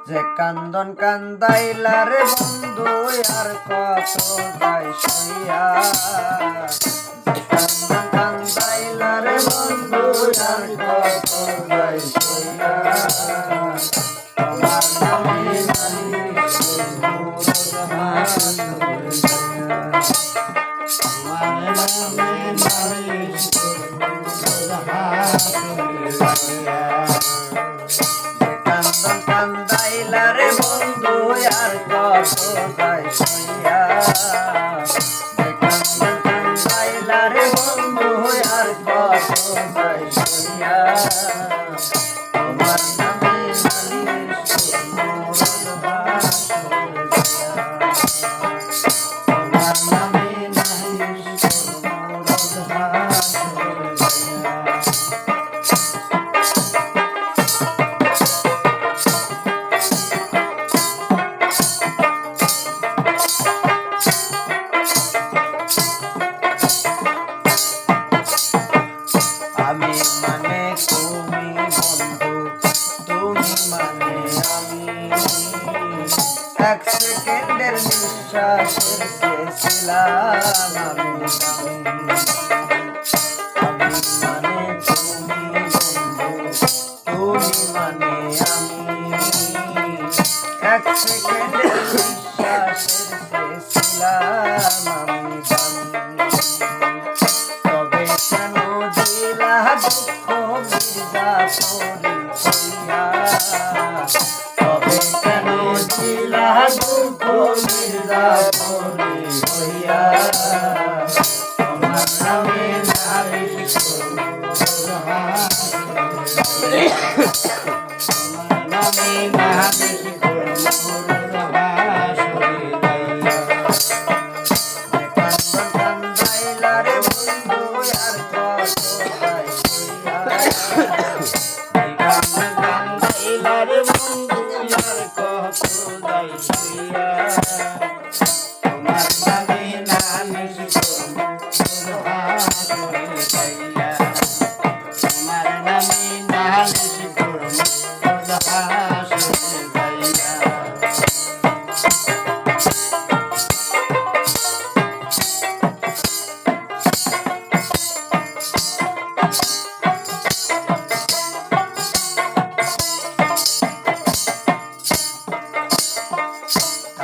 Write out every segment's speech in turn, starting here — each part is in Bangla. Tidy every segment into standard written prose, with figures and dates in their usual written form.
যে কান্দন কান্দাইলার বন্ধু আর কত যাই সইয়া যে কান্দন কান্দাইলার বন্ধু আর কত যাই সইয়া তোমার নামে নালিশ তোমার নামে নালিশ কান্দন কান্দাইলারে বন্ধু আর কত যাই সইয়া কান্দন কান্দাইলারে বন্ধু আর কত যাই সইয়া তোমার নামে নালিশ তোমার নামে নালিশ আমি মানে তুমি বন্ধু তুমি মানে আমি এক সেকেন্ডের নিঃশ্বাসের শেষিলাম আমি মানে তুমি বন্ধু তুমি মানে আমি এক সেকেন্ডের নিঃশ্বাসের শেষিলাম আমি তবে কেন দিলা দুঃখ মির্জাপুরি হইয়া তবে কেন দিলা দুঃখ মির্জাপুরি হইয়া তোমার নামে নালিশ তোমার নামে নালিশ তোমার নামে নালিশ তোমার নামে নালিশ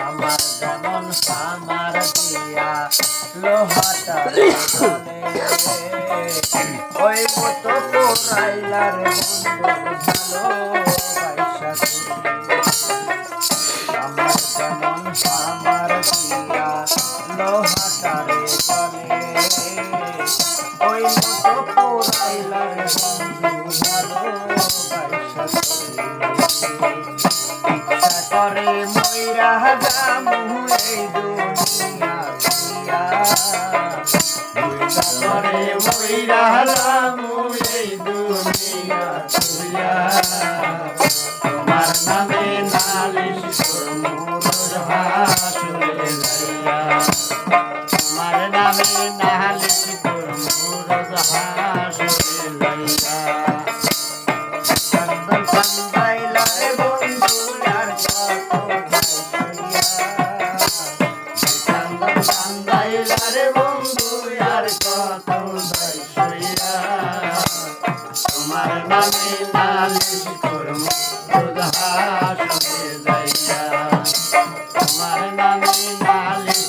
আমার যেমন আমার দিয়া লোহাটা ওই মতো পোড়াইলার বন্ধু ভালোবাসা আমার যেমন আমার দিয়া লোহাটারে চলে ওই মতো পোড়াইলার বন্ধু ভালোবাসা করে মইরা যামু এই দুনিয়া করে মইরা যামু এই দুনিয়া তোমার নামে নালিশ করমু হাসরে যাইয়া তোমার নামে নালিশ করমু হাসরে যাইয়া কান্দন কান্দাইলারে বন্ধু আর কান্দাইলারে বন্ধু আর কত যাই সইয়া তোমার নামে নালিশ করমু হাসরে যাইয়া তোমার নামে নালিশ